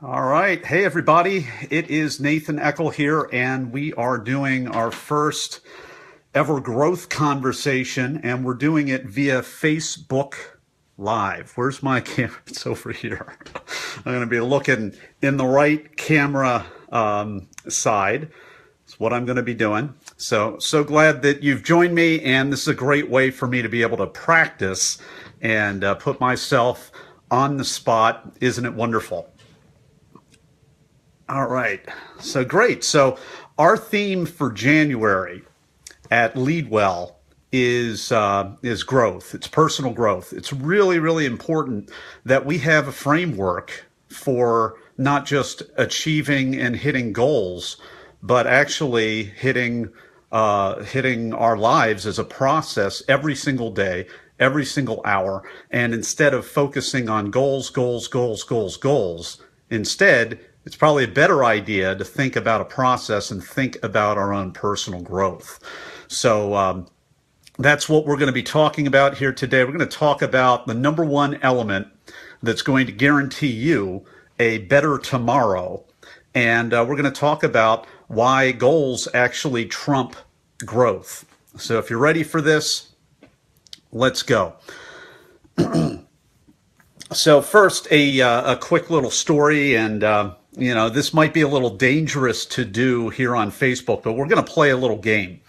All right. Hey, everybody. It is Nathan Eckel here, and we are doing our first ever growth conversation, and we're doing it via Facebook Live. Where's my camera? It's over here. I'm going to be looking in the right camera side. That's what I'm going to be doing. So glad that you've joined me, and this is a great way for me to be able to practice and put myself on the spot. Isn't it wonderful? All right. So great. So our theme for January at Leadwell is growth. It's personal growth. It's really, really important that we have a framework for not just achieving and hitting goals, but actually hitting our lives as a process every single day, every single hour. And instead of focusing on goals, instead, it's probably a better idea to think about a process and think about our own personal growth. So that's what we're going to be talking about here today. We're going to talk about the number one element that's going to guarantee you a better tomorrow. And we're going to talk about why goals actually trump growth. So if you're ready for this, let's go. So first, a quick little story, and this might be a little dangerous to do here on Facebook, but we're going to play a little game.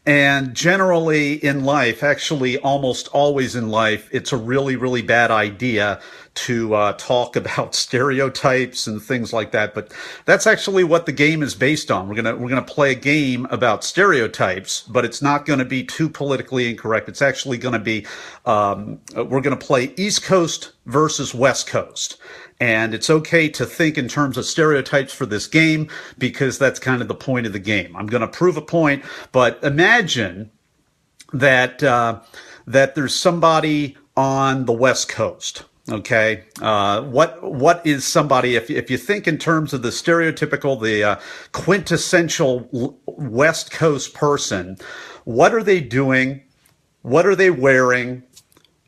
And generally in life, actually almost always in life, it's a really, really bad idea to talk about stereotypes and things like that. But that's actually what the game is based on. We're gonna play a game about stereotypes, but it's not going to be too politically incorrect. It's actually going to be we're going to play East Coast versus West Coast. And it's okay to think in terms of stereotypes for this game because that's kind of the point of the game. I'm going to prove a point, but imagine that that there's somebody on the West Coast. Okay, what is somebody? If you think in terms of the stereotypical, the quintessential West Coast person, what are they doing? What are they wearing?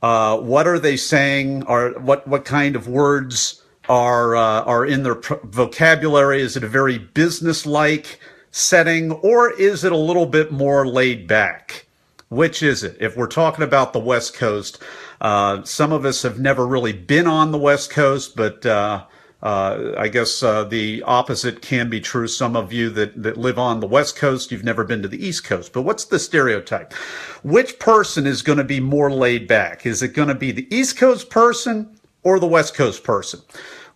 What are they saying? Or what kind of words are in their vocabulary? Is it a very business-like setting, or is it a little bit more laid back? Which is it? If we're talking about the West Coast, some of us have never really been on the West Coast, but I guess the opposite can be true. Some of you that live on the West Coast, you've never been to the East Coast. But what's the stereotype? Which person is going to be more laid back? Is it going to be the East Coast person or the West Coast person?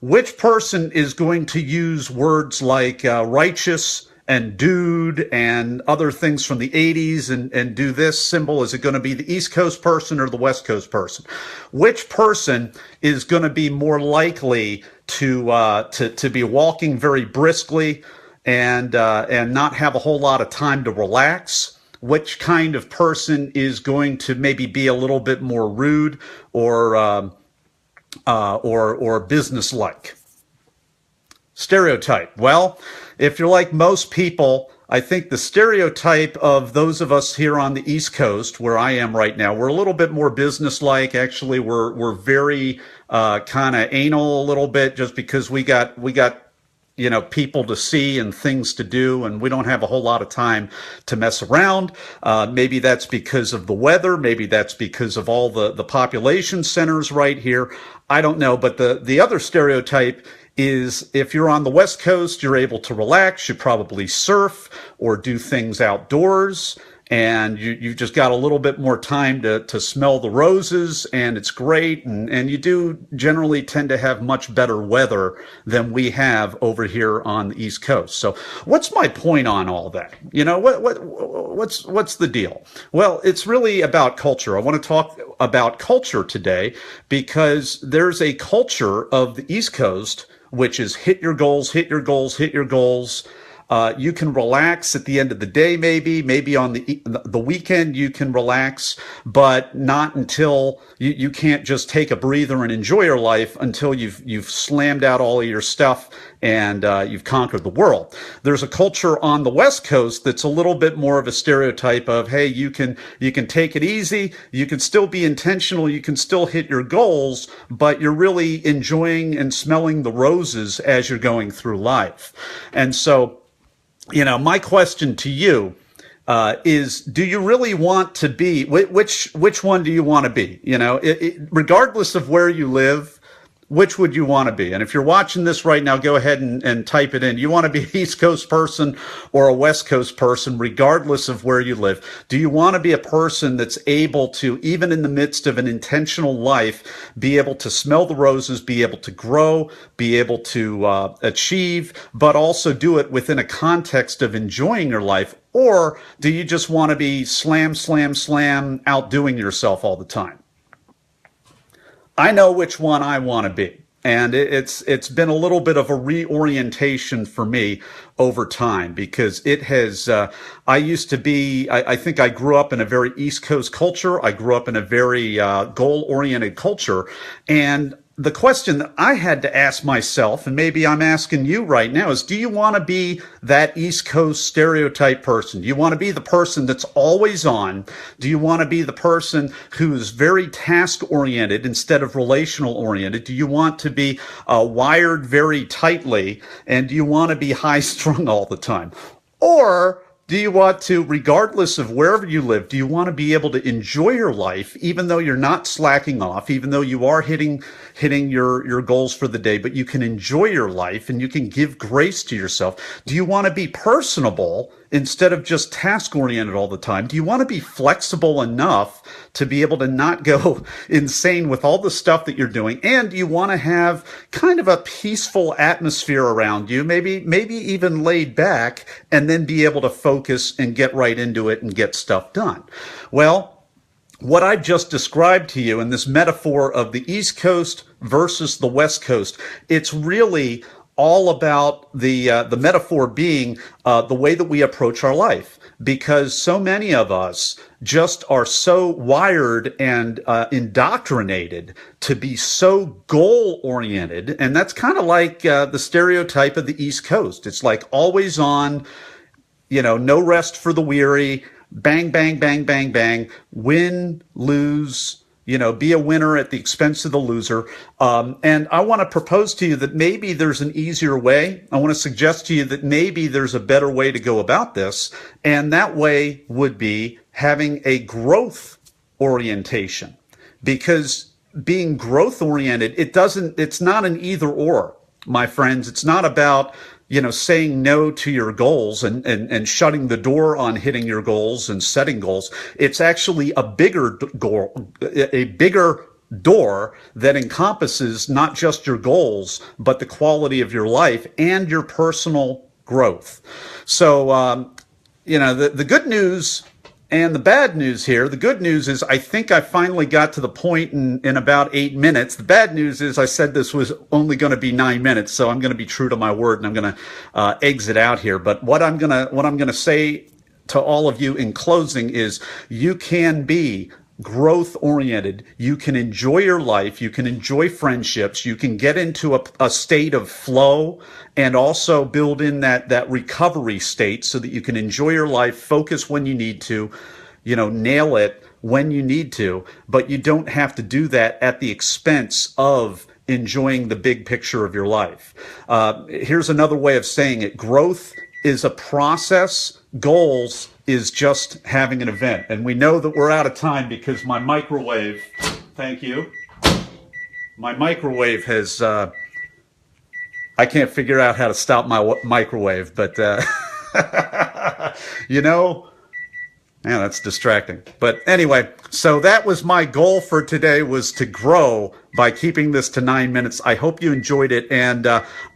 Which person is going to use words like righteous and dude and other things from the 80s and do this symbol? Is it going to be the East Coast person or the West Coast person? Which person is going to be more likely to be walking very briskly and not have a whole lot of time to relax? Which kind of person is going to maybe be a little bit more rude or business-like? Stereotype. Well, if you're like most people, I think the stereotype of those of us here on the East Coast, where I am right now, we're a little bit more business-like. Actually, we're very kind of anal a little bit, just because we got people to see and things to do, and we don't have a whole lot of time to mess around. Maybe that's because of the weather. Maybe that's because of all the population centers right here. I don't know. But the other stereotype is if you're on the West Coast, you're able to relax. You probably surf or do things outdoors, and you've just got a little bit more time to smell the roses, and it's great. And you do generally tend to have much better weather than we have over here on the East Coast. So what's my point on all that? What's the deal? Well, it's really about culture. I want to talk about culture today because there's a culture of the East Coast which is hit your goals, hit your goals, hit your goals. You can relax at the end of the day, maybe on the weekend you can relax, but not until you can't just take a breather and enjoy your life until you've slammed out all of your stuff and you've conquered the world. There's a culture on the West Coast that's a little bit more of a stereotype of, hey, you can take it easy, you can still be intentional, you can still hit your goals, but you're really enjoying and smelling the roses as you're going through life. And so, my question to you is, do you really want to be, which one do you want to be? Regardless of where you live, which would you want to be? And if you're watching this right now, go ahead and type it in. You want to be an East Coast person or a West Coast person, regardless of where you live? Do you want to be a person that's able to, even in the midst of an intentional life, be able to smell the roses, be able to grow, be able to achieve, but also do it within a context of enjoying your life? Or do you just want to be slam, slam, slam, outdoing yourself all the time? I know which one I want to be. And it's been a little bit of a reorientation for me over time, because it has, I used to be, I think I grew up in a very East Coast culture. I grew up in a very goal-oriented culture. And the question that I had to ask myself, and maybe I'm asking you right now, is do you want to be that East Coast stereotype person? Do you want to be the person that's always on? Do you want to be the person who's very task-oriented instead of relational-oriented? Do you want to be wired very tightly? And do you want to be high-strung all the time? Or do you want to, regardless of wherever you live, do you want to be able to enjoy your life, even though you're not slacking off, even though you are hitting your goals for the day, but you can enjoy your life and you can give grace to yourself? Do you want to be personable instead of just task-oriented all the time? Do you want to be flexible enough to be able to not go insane with all the stuff that you're doing? And do you want to have kind of a peaceful atmosphere around you, maybe even laid back, and then be able to focus and get right into it and get stuff done? Well, what I've just described to you in this metaphor of the East Coast versus the West Coast, it's really all about the metaphor being the way that we approach our life, because so many of us just are so wired and indoctrinated to be so goal-oriented, and that's kind of like the stereotype of the East Coast. It's like always on, no rest for the weary, bang, bang, bang, bang, bang, win, lose, be a winner at the expense of the loser. And I want to propose to you that maybe there's an easier way. I want to suggest to you that maybe there's a better way to go about this. And that way would be having a growth orientation, because being growth oriented, it's not an either or, my friends. It's not about saying no to your goals and shutting the door on hitting your goals and setting goals. It's actually a bigger goal, a bigger door that encompasses not just your goals, but the quality of your life and your personal growth. So, the good news and the bad news here. The good news is I think I finally got to the point in about 8 minutes. The bad news is I said this was only going to be 9 minutes, so I'm going to be true to my word and I'm going to exit out here. But what I'm going to say to all of you in closing is you can be growth oriented. You can enjoy your life. You can enjoy friendships. You can get into a state of flow and also build in that recovery state so that you can enjoy your life, focus when you need to, nail it when you need to, but you don't have to do that at the expense of enjoying the big picture of your life. Here's another way of saying it. Growth is a process. Goals is just having an event. And we know that we're out of time because my microwave, thank you, my microwave has, I can't figure out how to stop my microwave, but, that's distracting. But anyway, so that was my goal for today, was to grow, by keeping this to 9 minutes. I hope you enjoyed it. And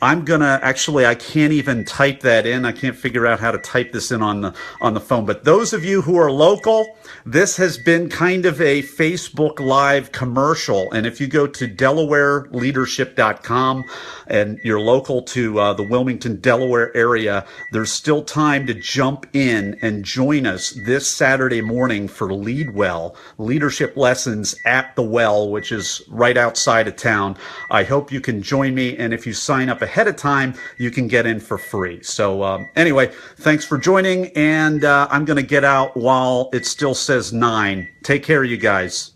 I'm going to actually, I can't even type that in. I can't figure out how to type this in on the phone. But those of you who are local, this has been kind of a Facebook Live commercial. And if you go to DelawareLeadership.com and you're local to the Wilmington, Delaware area, there's still time to jump in and join us this Saturday morning for Lead Well, leadership lessons at the Well, which is right outside of town. I hope you can join me. And if you sign up ahead of time, you can get in for free. So anyway, thanks for joining. And I'm going to get out while it still says 9. Take care, you guys.